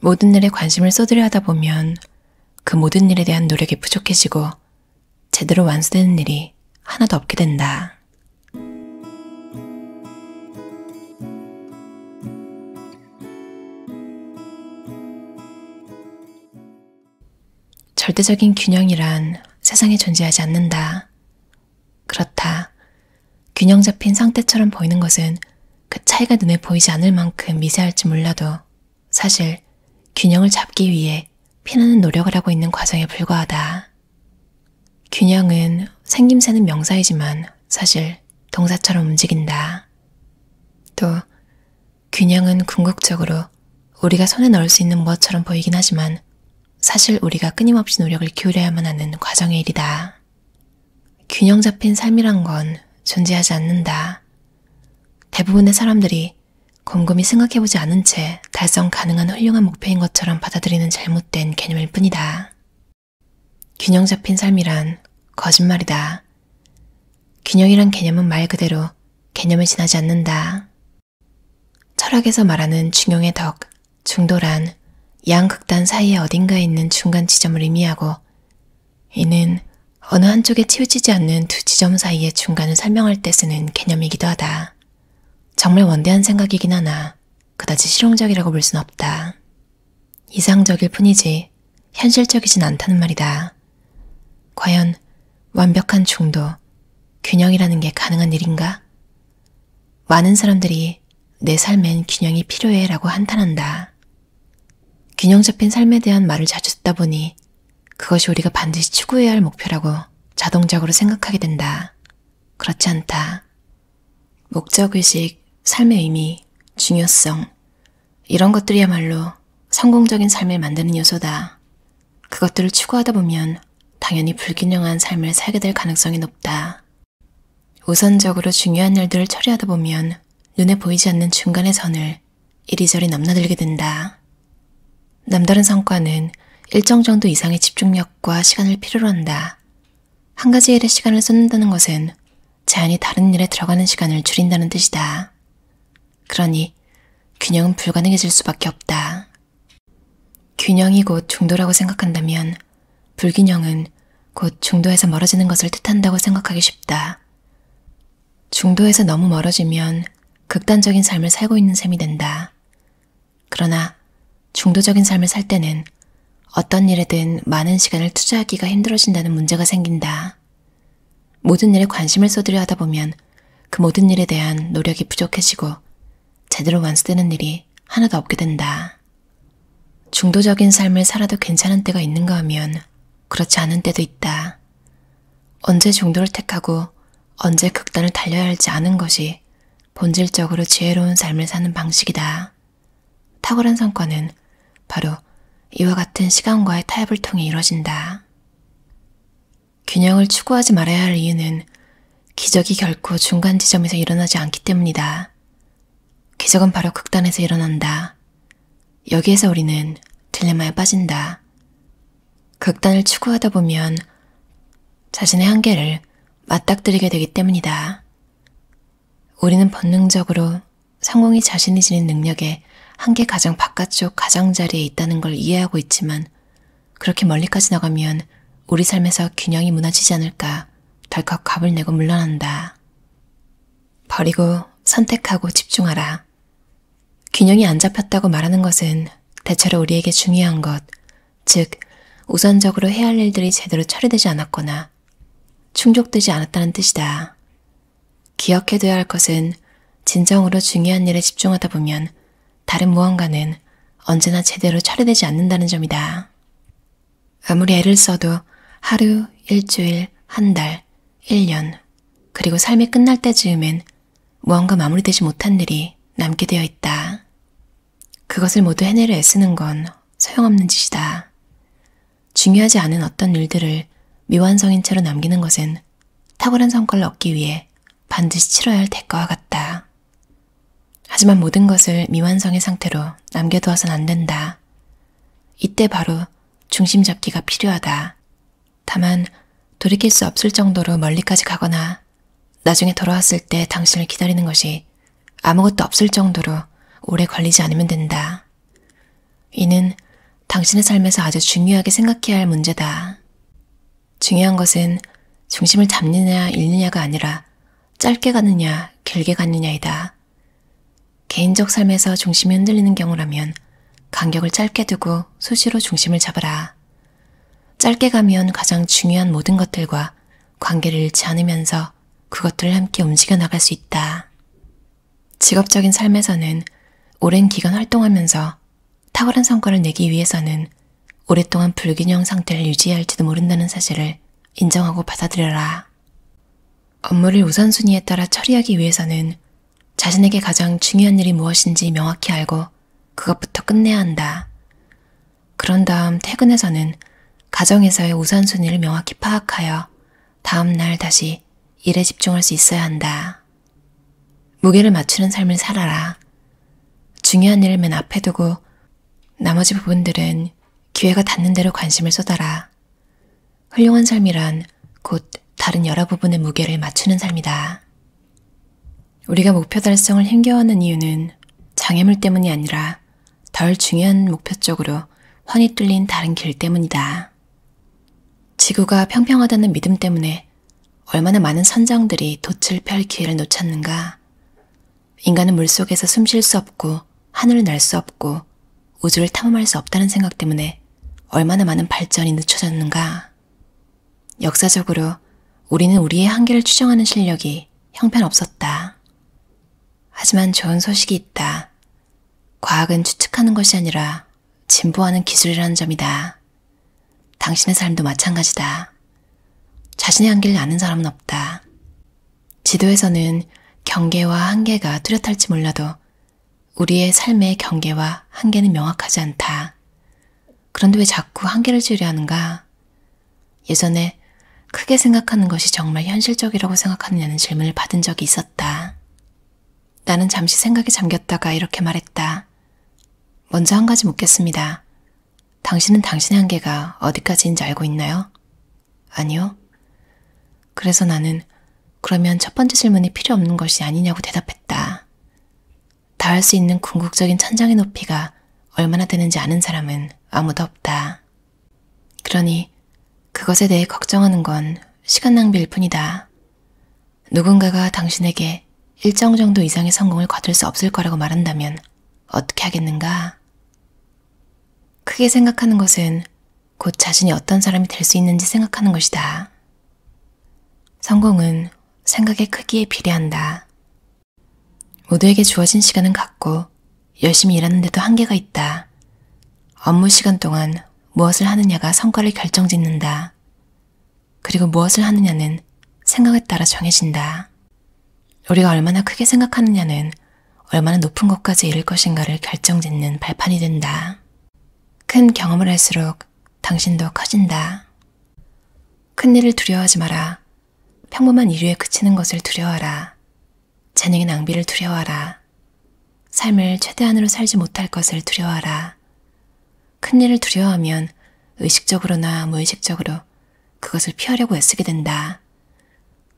모든 일에 관심을 쏟으려 하다 보면 그 모든 일에 대한 노력이 부족해지고 제대로 완수되는 일이 하나도 없게 된다. 절대적인 균형이란 세상에 존재하지 않는다. 그렇다. 균형 잡힌 상태처럼 보이는 것은 그 차이가 눈에 보이지 않을 만큼 미세할지 몰라도 사실 균형을 잡기 위해 피나는 노력을 하고 있는 과정에 불과하다. 균형은 생김새는 명사이지만 사실 동사처럼 움직인다. 또 균형은 궁극적으로 우리가 손에 넣을 수 있는 무엇처럼 보이긴 하지만 사실 우리가 끊임없이 노력을 기울여야만 하는 과정의 일이다. 균형 잡힌 삶이란 건 존재하지 않는다. 대부분의 사람들이 곰곰이 생각해보지 않은 채 달성 가능한 훌륭한 목표인 것처럼 받아들이는 잘못된 개념일 뿐이다. 균형 잡힌 삶이란 거짓말이다. 균형이란 개념은 말 그대로 개념을 지나지 않는다. 철학에서 말하는 중용의 덕, 중도란 양극단 사이에 어딘가에 있는 중간 지점을 의미하고 이는 어느 한쪽에 치우치지 않는 두 지점 사이의 중간을 설명할 때 쓰는 개념이기도 하다. 정말 원대한 생각이긴 하나 그다지 실용적이라고 볼 순 없다. 이상적일 뿐이지 현실적이진 않다는 말이다. 과연 완벽한 중도, 균형이라는 게 가능한 일인가? 많은 사람들이 내 삶엔 균형이 필요해 라고 한탄한다. 균형 잡힌 삶에 대한 말을 자주 듣다 보니 그것이 우리가 반드시 추구해야 할 목표라고 자동적으로 생각하게 된다. 그렇지 않다. 목적의식, 삶의 의미, 중요성 이런 것들이야말로 성공적인 삶을 만드는 요소다. 그것들을 추구하다 보면 당연히 불균형한 삶을 살게 될 가능성이 높다. 우선적으로 중요한 일들을 처리하다 보면 눈에 보이지 않는 중간의 선을 이리저리 넘나들게 된다. 남다른 성과는 일정 정도 이상의 집중력과 시간을 필요로 한다. 한 가지 일에 시간을 쏟는다는 것은 자연히 다른 일에 들어가는 시간을 줄인다는 뜻이다. 그러니 균형은 불가능해질 수밖에 없다. 균형이 곧 중도라고 생각한다면 불균형은 곧 중도에서 멀어지는 것을 뜻한다고 생각하기 쉽다. 중도에서 너무 멀어지면 극단적인 삶을 살고 있는 셈이 된다. 그러나 중도적인 삶을 살 때는 어떤 일에든 많은 시간을 투자하기가 힘들어진다는 문제가 생긴다. 모든 일에 관심을 쏟으려 하다 보면 그 모든 일에 대한 노력이 부족해지고 제대로 완수되는 일이 하나도 없게 된다. 중도적인 삶을 살아도 괜찮은 때가 있는가 하면 그렇지 않은 때도 있다. 언제 중도를 택하고 언제 극단을 달려야 할지 아는 것이 본질적으로 지혜로운 삶을 사는 방식이다. 탁월한 성과는 바로 이와 같은 시간과의 타협을 통해 이뤄진다. 균형을 추구하지 말아야 할 이유는 기적이 결코 중간 지점에서 일어나지 않기 때문이다. 기적은 바로 극단에서 일어난다. 여기에서 우리는 딜레마에 빠진다. 극단을 추구하다 보면 자신의 한계를 맞닥뜨리게 되기 때문이다. 우리는 본능적으로 성공이 자신이 지닌 능력의 한계 가장 바깥쪽 가장자리에 있다는 걸 이해하고 있지만 그렇게 멀리까지 나가면 우리 삶에서 균형이 무너지지 않을까 덜컥 겁을 내고 물러난다. 버리고 선택하고 집중하라. 균형이 안 잡혔다고 말하는 것은 대체로 우리에게 중요한 것, 즉 우선적으로 해야 할 일들이 제대로 처리되지 않았거나 충족되지 않았다는 뜻이다. 기억해둬야 할 것은 진정으로 중요한 일에 집중하다 보면 다른 무언가는 언제나 제대로 처리되지 않는다는 점이다. 아무리 애를 써도 하루, 일주일, 한 달, 1년, 그리고 삶이 끝날 때쯤엔 무언가 마무리되지 못한 일이 남게 되어 있다. 그것을 모두 해내려 애쓰는 건 소용없는 짓이다. 중요하지 않은 어떤 일들을 미완성인 채로 남기는 것은 탁월한 성과를 얻기 위해 반드시 치러야 할 대가와 같다. 하지만 모든 것을 미완성의 상태로 남겨두어선 안 된다. 이때 바로 중심 잡기가 필요하다. 다만 돌이킬 수 없을 정도로 멀리까지 가거나 나중에 돌아왔을 때 당신을 기다리는 것이 아무것도 없을 정도로 오래 걸리지 않으면 된다. 이는 당신의 삶에서 아주 중요하게 생각해야 할 문제다. 중요한 것은 중심을 잡느냐 잃느냐가 아니라 짧게 가느냐 길게 가느냐이다. 개인적 삶에서 중심이 흔들리는 경우라면 간격을 짧게 두고 수시로 중심을 잡아라. 짧게 가면 가장 중요한 모든 것들과 관계를 잃지 않으면서 그것들을 함께 움직여 나갈 수 있다. 직업적인 삶에서는 오랜 기간 활동하면서 탁월한 성과를 내기 위해서는 오랫동안 불균형 상태를 유지해야 할지도 모른다는 사실을 인정하고 받아들여라. 업무를 우선순위에 따라 처리하기 위해서는 자신에게 가장 중요한 일이 무엇인지 명확히 알고 그것부터 끝내야 한다. 그런 다음 퇴근해서는 가정에서의 우선순위를 명확히 파악하여 다음 날 다시 일에 집중할 수 있어야 한다. 무게를 맞추는 삶을 살아라. 중요한 일을 맨 앞에 두고 나머지 부분들은 기회가 닿는 대로 관심을 쏟아라. 훌륭한 삶이란 곧 다른 여러 부분의 무게를 맞추는 삶이다. 우리가 목표 달성을 힘겨워하는 이유는 장애물 때문이 아니라 덜 중요한 목표 쪽으로 훤히 뚫린 다른 길 때문이다. 지구가 평평하다는 믿음 때문에 얼마나 많은 선장들이 돛을 펼 기회를 놓쳤는가. 인간은 물속에서 숨 쉴 수 없고 하늘을 날 수 없고 우주를 탐험할 수 없다는 생각 때문에 얼마나 많은 발전이 늦춰졌는가. 역사적으로 우리는 우리의 한계를 추정하는 실력이 형편없었다. 하지만 좋은 소식이 있다. 과학은 추측하는 것이 아니라 진보하는 기술이라는 점이다. 당신의 삶도 마찬가지다. 자신의 한계를 아는 사람은 없다. 지도에서는 경계와 한계가 뚜렷할지 몰라도 우리의 삶의 경계와 한계는 명확하지 않다. 그런데 왜 자꾸 한계를 지으려 하는가? 예전에 크게 생각하는 것이 정말 현실적이라고 생각하느냐는 질문을 받은 적이 있었다. 나는 잠시 생각에 잠겼다가 이렇게 말했다. 먼저 한 가지 묻겠습니다. 당신은 당신의 한계가 어디까지인지 알고 있나요? 아니요. 그래서 나는 그러면 첫 번째 질문이 필요 없는 것이 아니냐고 대답했다. 닿을 수 있는 궁극적인 천장의 높이가 얼마나 되는지 아는 사람은 아무도 없다. 그러니 그것에 대해 걱정하는 건 시간 낭비일 뿐이다. 누군가가 당신에게 일정 정도 이상의 성공을 거둘 수 없을 거라고 말한다면 어떻게 하겠는가? 크게 생각하는 것은 곧 자신이 어떤 사람이 될 수 있는지 생각하는 것이다. 성공은 생각의 크기에 비례한다. 모두에게 주어진 시간은 같고 열심히 일하는데도 한계가 있다. 업무 시간 동안 무엇을 하느냐가 성과를 결정짓는다. 그리고 무엇을 하느냐는 생각에 따라 정해진다. 우리가 얼마나 크게 생각하느냐는 얼마나 높은 곳까지 이를 것인가를 결정짓는 발판이 된다. 큰 경험을 할수록 당신도 커진다. 큰 일을 두려워하지 마라. 평범한 일류에 그치는 것을 두려워하라. 재능의 낭비를 두려워하라. 삶을 최대한으로 살지 못할 것을 두려워하라. 큰 일을 두려워하면 의식적으로나 무의식적으로 그것을 피하려고 애쓰게 된다.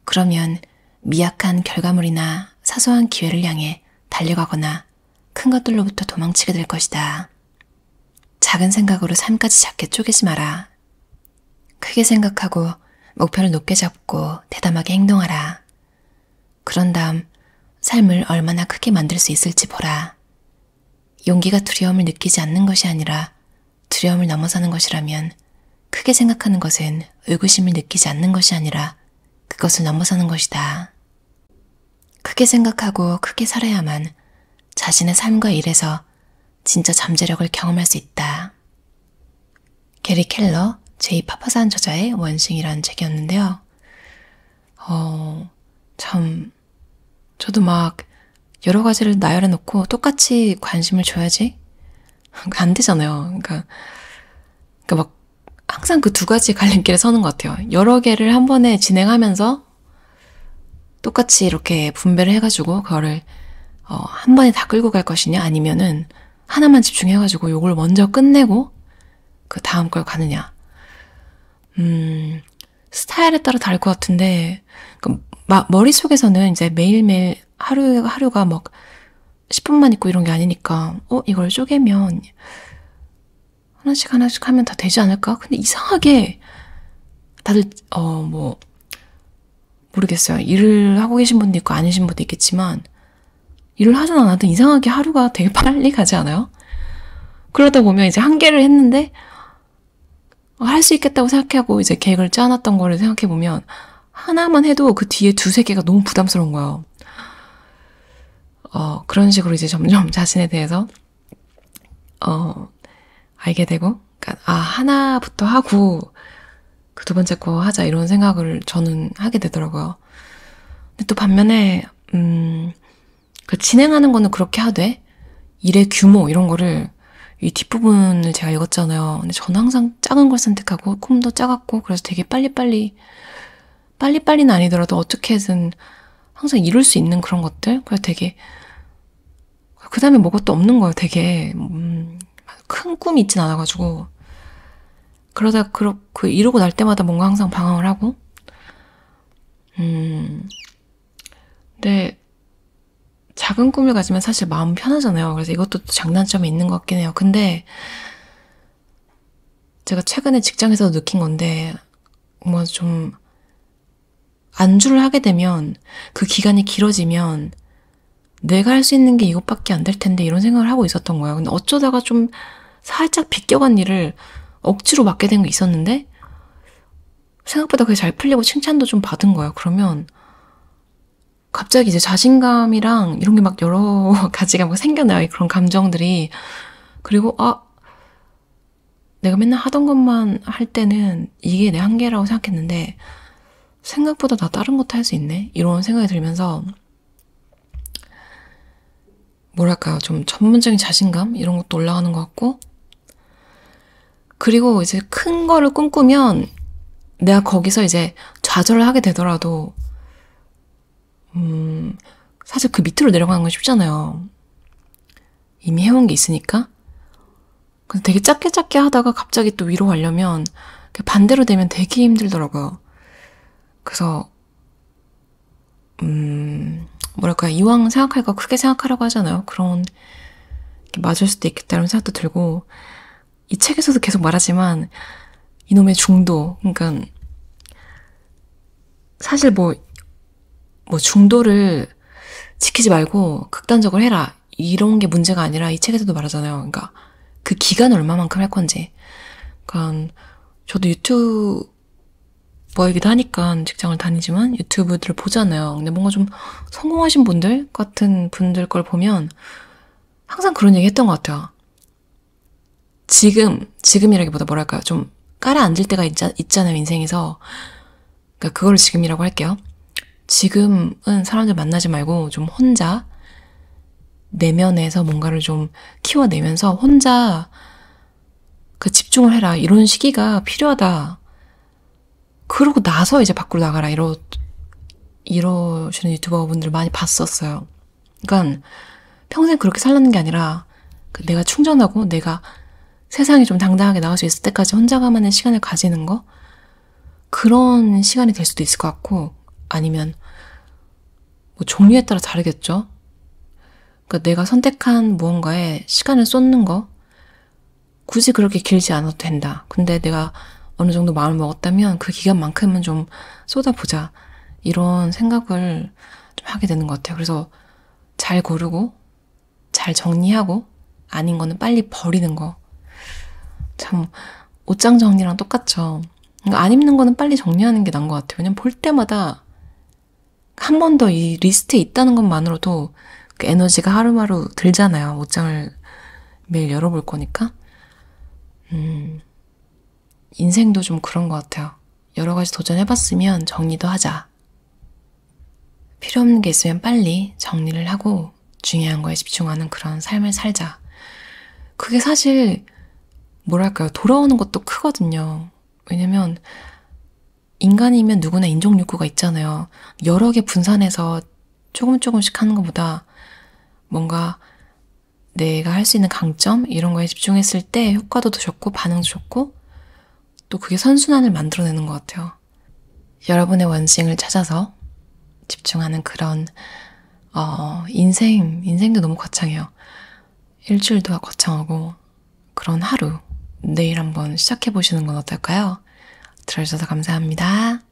그러면 미약한 결과물이나 사소한 기회를 향해 달려가거나 큰 것들로부터 도망치게 될 것이다. 작은 생각으로 삶까지 작게 쪼개지 마라. 크게 생각하고 목표를 높게 잡고 대담하게 행동하라. 그런 다음 삶을 얼마나 크게 만들 수 있을지 보라. 용기가 두려움을 느끼지 않는 것이 아니라 두려움을 넘어서는 것이라면 크게 생각하는 것은 의구심을 느끼지 않는 것이 아니라 그것을 넘어서는 것이다. 크게 생각하고 크게 살아야만 자신의 삶과 일에서 진짜 잠재력을 경험할 수 있다. 게리 켈러, 제이 파파산 저자의 원싱이라는 책이었는데요. 참 저도 막 여러 가지를 나열해 놓고 똑같이 관심을 줘야지 안 되잖아요. 그러니까 막 항상 그 두 가지 갈림길에 서는 것 같아요. 여러 개를 한 번에 진행하면서 똑같이 이렇게 분배를 해가지고 그거를 한 번에 다 끌고 갈 것이냐, 아니면은 하나만 집중해가지고 요걸 먼저 끝내고 그 다음 걸 가느냐. 스타일에 따라 다를 것 같은데 머릿속에서는 이제 매일매일 하루가 막 10분만 있고 이런 게 아니니까 이걸 쪼개면 하나씩 하나씩 하면 다 되지 않을까? 근데 이상하게 다들 모르겠어요. 일을 하고 계신 분도 있고 아니신 분도 있겠지만 일을 하진 않아도 이상하게 하루가 되게 빨리 가지 않아요? 그러다 보면 이제 한 개를 했는데 할 수 있겠다고 생각하고 이제 계획을 짜놨던 거를 생각해보면 하나만 해도 그 뒤에 두세 개가 너무 부담스러운 거예요. 그런 식으로 이제 점점 자신에 대해서 알게 되고, 그러니까 하나부터 하고 그 두 번째 거 하자 이런 생각을 저는 하게 되더라고요. 근데 또 반면에 그 진행하는 거는 그렇게 하되 일의 규모 이런 거를 이 뒷부분을 제가 읽었잖아요. 근데 저는 항상 작은 걸 선택하고 좀 더 작았고 그래서 되게 빨리빨리는 아니더라도 어떻게든 항상 이룰 수 있는 그런 것들. 그래서 되게 그 다음에 뭐가 또 없는 거예요. 되게 큰 꿈이 있진 않아가지고 그러다 그 이루고 날 때마다 뭔가 항상 방황을 하고 근데 작은 꿈을 가지면 사실 마음 편하잖아요. 그래서 이것도 장단점이 있는 것 같긴 해요. 근데 제가 최근에 직장에서 느낀 건데 뭐 좀 안주를 하게 되면 그 기간이 길어지면 내가 할 수 있는 게 이것밖에 안 될 텐데 이런 생각을 하고 있었던 거예요. 근데 어쩌다가 좀 살짝 비껴간 일을 억지로 맡게 된 게 있었는데 생각보다 그게 잘 풀리고 칭찬도 좀 받은 거예요. 그러면 갑자기 이제 자신감이랑 이런 게 막 여러 가지가 막 생겨나요. 그런 감정들이. 그리고 내가 맨날 하던 것만 할 때는 이게 내 한계라고 생각했는데 생각보다 나 다른 것도 할 수 있네? 이런 생각이 들면서 뭐랄까요, 좀 전문적인 자신감? 이런 것도 올라가는 것 같고 그리고 이제 큰 거를 꿈꾸면 내가 거기서 이제 좌절을 하게 되더라도 사실 그 밑으로 내려가는 건 쉽잖아요. 이미 해온 게 있으니까. 근데 되게 작게 하다가 갑자기 또 위로 가려면 반대로 되면 되게 힘들더라고요. 그래서 뭐랄까 이왕 생각할 거 크게 생각하라고 하잖아요. 그런 게 맞을 수도 있겠다는 생각도 들고 이 책에서도 계속 말하지만 이놈의 중도 그러니까 사실 뭐 중도를 지키지 말고 극단적으로 해라 이런 게 문제가 아니라 이 책에서도 말하잖아요. 그러니까 그 기간을 얼마만큼 할 건지. 그러니까 저도 유튜버이기도 하니까 직장을 다니지만 유튜브들을 보잖아요. 근데 뭔가 좀 성공하신 분들 같은 분들 걸 보면 항상 그런 얘기 했던 것 같아요. 지금이라기보다 뭐랄까요. 좀 깔아앉을 때가 있잖아요, 인생에서. 그러니까 그걸 지금이라고 할게요. 지금은 사람들 만나지 말고 좀 혼자 내면에서 뭔가를 좀 키워내면서 혼자 그 집중을 해라. 이런 시기가 필요하다. 그러고 나서 이제 밖으로 나가라. 이러시는 유튜버분들 많이 봤었어요. 그러니까 평생 그렇게 살라는 게 아니라 내가 충전하고 내가 세상에 좀 당당하게 나갈 수 있을 때까지 혼자만의 시간을 가지는 거? 그런 시간이 될 수도 있을 것 같고 아니면 뭐 종류에 따라 다르겠죠. 그러니까 내가 선택한 무언가에 시간을 쏟는 거 굳이 그렇게 길지 않아도 된다. 근데 내가 어느 정도 마음을 먹었다면 그 기간만큼은 좀 쏟아보자. 이런 생각을 좀 하게 되는 것 같아요. 그래서 잘 고르고 잘 정리하고 아닌 거는 빨리 버리는 거. 참 옷장 정리랑 똑같죠. 그러니까 안 입는 거는 빨리 정리하는 게 나은 것 같아요. 왜냐면 볼 때마다 한 번 더 이 리스트에 있다는 것만으로도 그 에너지가 하루하루 들잖아요. 옷장을 매일 열어볼 거니까. 인생도 좀 그런 것 같아요. 여러 가지 도전해봤으면 정리도 하자. 필요 없는 게 있으면 빨리 정리를 하고 중요한 거에 집중하는 그런 삶을 살자. 그게 사실 뭐랄까요. 돌아오는 것도 크거든요. 왜냐면 인간이면 누구나 인종욕구가 있잖아요. 여러 개 분산해서 조금씩 하는 것보다 뭔가 내가 할 수 있는 강점 이런 거에 집중했을 때 효과도 더 좋고 반응도 좋고 또 그게 선순환을 만들어내는 것 같아요. 여러분의 원싱을 찾아서 집중하는 그런 인생도 너무 거창해요. 일주일도 거창하고 그런 하루 내일 한번 시작해보시는 건 어떨까요? 들어주셔서 감사합니다.